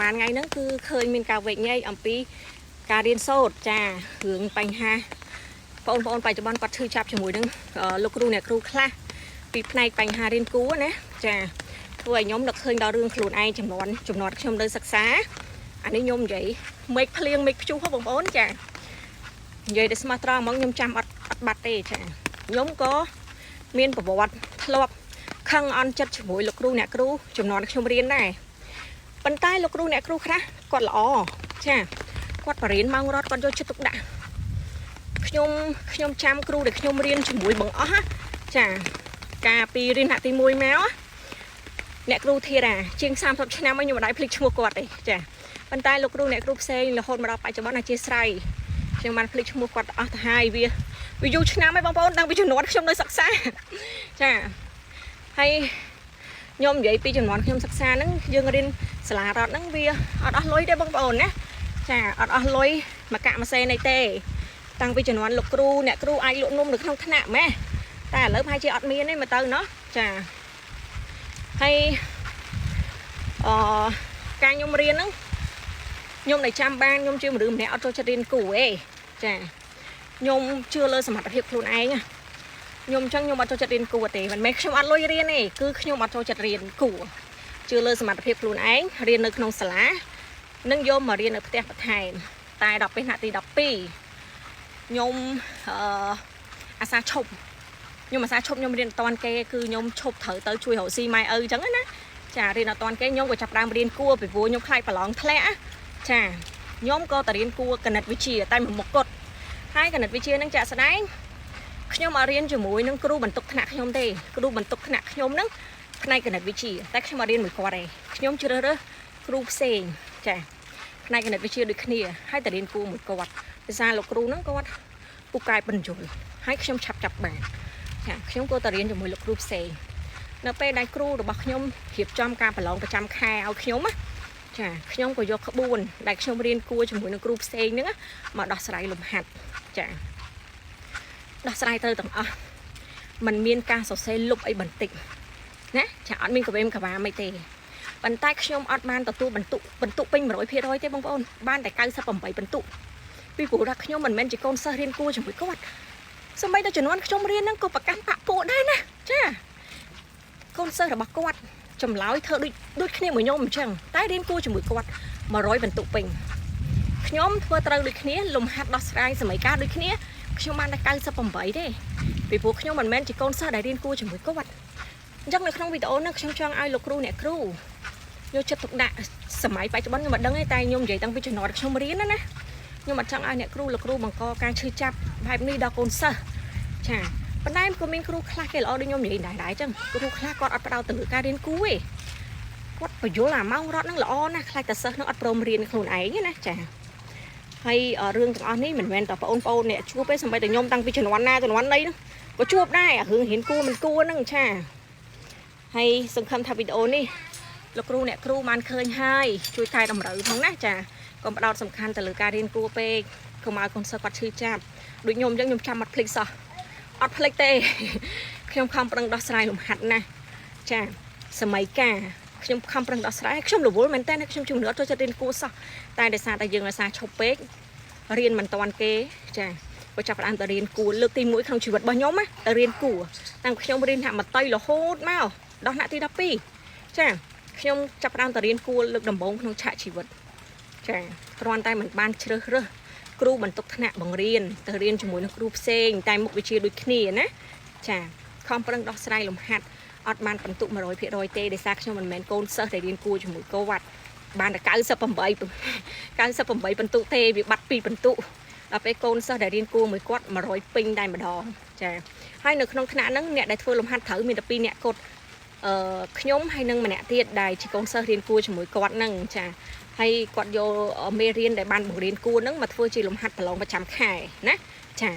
mà ngày nó cứ khơi mình cả vậy nhây ẩm pi cà điên sốt trà hướng bánh ha phong phải cho bọn quạt thư chạp cho mùi nâng lúc ru nè ru khla vì này bánh ha điên cú nè trà thôi nhóm lực hơi đo rương khluồn ai chầm nón trong đơn sắc xá anh ấy nhôm vậy mấy phliêng mấy chú không bóng trà vậy để smart ra mong nhôm chăm bát đây trà nhóm có miên của bọt lọp khăng ăn chất cho mùi lúc ru nè ru chầm nón trong riêng này bàn tay lúc ru nè ru khá quạt lỏ trà quạt bà riêng mang rót con cho chất tục đạ nhôm chăm ru để nhôm riêng cho mùi bằng ó ha trà cà pi riêng hạ tì mùi máu nè ru thiệt à chiên sam thật năm ấy nhưng mà đại phịch mua quạt đấy chả bàn tay lục ru nè ru xe là hôn mà đọc phải cho bọn này chia sài nhưng mà phịch mua quạt ở hai ví dụ năm ấy bông đang bị chun nón trong nơi sắc xa chả hay nhôm vậy pi chun nón trong sắc xa nó dương riêng xả rót nó vía ở đó lối đây bông nhé chả ở đó lối mà cạ mà xe này tê tăng pi chun nón lục ru nè ru ai lụn nôm được không thằng nạm ấy ta lớp hai chị ọt miên ấy mà tao nó chả hay ca nhôm riêng đó nhôm này trăm ban nhôm chưa mà đừng mẹ cho riêng củ ấy chà nhôm chưa lơ sầm mặt hiệp luôn ai nha nhôm trong nhôm cho riêng củ thì mình mấy không ăn lôi riêng này cứ nhôm cho riêng củ chưa lơ sầm mặt hiệp luôn ấy riêng ởក្នុងសាលានឹងយកមករៀននៅផ្ទះបន្ថែមតែដល់ពេលថ្នាក់ទី12ខ្ញុំអាសាឈប់nhưng mà sao chụp nhôm riêng toàn kê cứ nhôm chụp thử tới chui hậu xi mai chẳng á chả riêng là toàn cái nhôm của chập đang riêng cua phải vô nhôm khai phải lỏng thẻ chả nhôm co tờ riêng cua cần nặt vị trí ở tay một cột hai cần nặt vị trí năng chả đấy nhôm mà riêng chỉ mũi năng kêu bẩn tục nặng nhôm đây kêu bẩn tục nặng nhôm nắng này cần nặt vị trí tay khi mà riêng mũi qua đây nhôm chưa đó kêu xe chả này cần nặt vị trí được kia hai tờ riêng cua một cột ra lục kêu nó cột cua cài bẩn rồi hai nhôm chập bảngខ្ញុំក៏តរៀនជាមួយលោកគ្រូផ្សេងនៅពេលដែលគ្រូរបស់ខ្ញុំរៀបចំការប្រឡងប្រចាំខែឲ្យខ្ញុំណាចាខ្ញុំក៏យកក្បួនដែលខ្ញុំរៀនគួរជាមួយនឹងគ្រូផ្សេងហ្នឹងមកដោះស្រាយលំហាត់ចាដោះស្រាយទៅទាំងអស់มันមានការសរសេរលុបអីបន្តិចណាចាអត់មានកវេមកវ៉ាមិនទេប៉ុន្តែខ្ញុំអត់បានទទួលបន្ទុកពេញ 100% ទេបងប្អូនបានតែ98បន្ទុកពីព្រោះថាខ្ញុំមិនមែនជាកូនសិស្សរៀនគួរជាមួយគាត់สมัยแต่จนวันชมเรียนนั่งก็ประกันปะปูได้นะจ้าคนเสิร์ฟบอกกวดจำเล้าเธอด้วยขี้เหมือนยมจังใต้เรียนกูจมูกกวดมาร้อยบรรทุกปิงย้อมทั่วตรังด้วยขี้ลมหัดดอสไรสมัยก้าด้วยขี้ខ្ញុំបានតែ98ទេពីព្រោះខ្ញុំមិនមែនជាកូនសិស្សដែលរៀនគួរជាមួយគាត់អញ្ចឹងនៅក្នុងវីដេអូនេះខ្ញុំចង់ឲ្យលោកគ្រូអ្នកគ្រូយកចិត្តទុកដាក់សម័យបច្ចុប្បន្នខ្ញុំមិនដឹងទេតែខ្ញុំនិយាយតាំងពីចំណត់ខ្ញុំរៀនណាខ្ញុំអត់ចង់ឲ្យអ្នកគ្រូលោកគ្រូបង្កការឈឺចាប់បែបនេះដល់កូនសិស្សចាប៉ុន្តែក៏មានគ្រូខ្លះគេល្អដូចខ្ញុំនិយាយដែរចឹងគ្រូខ្លះគាត់អត់ផ្ដោតទៅលើការរៀនគូទេគាត់បញ្យល់អាម៉ោងរត់ហ្នឹងល្អណាស់ខ្លាចតែសិស្សហ្នឹងអត់ព្រមរៀនខ្លួនឯងណាចាហើយរឿងទាំងអស់នេះមិនមែនតែបងប្អូនអ្នកជួបទេសូម្បីតែខ្ញុំតាំងពីជំនាន់ណាជំនាន់ណីហ្នឹងក៏ជួបដែរអារឿងរៀនគូមិនគួរហ្នឹងចាហើយសង្ឃឹមថាវីដេអូនេះលោកគ្រូអ្នកគ្រូបានឃើញហើយជួយកែតម្រូវផងណាចាកុំផ្ដោតសំខាន់ទៅលើការរៀនគួរពេកកុំឲ្យកូនសិស្សគាត់ឈឺចាប់ដូចខ្ញុំអញ្ចឹងខ្ញុំចាំអត់ភ្លេចសោះអត់ភ្លេចទេខ្ញុំខំប្រឹងដោះស្រាយលំហាត់ណាចាសម័យកាខ្ញុំខំប្រឹងដោះស្រាយខ្ញុំរវល់មែនតើខ្ញុំជំនឿអត់ចូលចិត្តរៀនគួរសោះតែដោយសារតែយើងអាសាឈប់ពេករៀនមិនតាន់គេចាក៏ចាប់ផ្ដើមទៅរៀនគួរលើកទី1ក្នុងជីវិតរបស់ខ្ញុំណាទៅរៀនគួរតាំងខ្ញុំរៀនហាក់មកតៃរហូតមកដល់ថ្នាក់ទី12ចាខ្ញុំចាប់ផ្ដើមទៅរៀនគួរលើកដំបូងក្នុងឆាកជីវិតចាគ្រាន់តែមិនបានជ្រើសរើសគ្រូបន្ទុកថ្នាក់បង្រៀនទៅរៀនជាមួយនឹងគ្រូផ្សេងតែមុខវិជ្ជាដូចគ្នាណាចាខំប្រឹងដោះស្រាយលំហាត់អត់បានបន្ទុក 100% ទេដោយសារខ្ញុំមិនមែនកូនសិស្សដែលរៀនគួរជាមួយកូវត្តបានតែ98បន្ទុកទេវាបាត់2បន្ទុកដល់ពេលកូនសិស្សដែលរៀនគួរមួយគាត់100ពេញតែម្ដងចាហើយនៅក្នុងថ្នាក់ហ្នឹងអ្នកដែលធ្វើលំហាត់ត្រូវមានតែ2អ្នកគាត់ខ្ញុំហើយនឹងម្នាក់ទៀតដែលជាកូនសិស្សរៀនគួរជាមួយគាត់ហ្នឹងចាហើយគាត់យកមេរៀនដែលបានបង្រៀនគួរហ្នឹងមកធ្វើជាលំហាត់ប្រឡងប្រចាំខែណាចា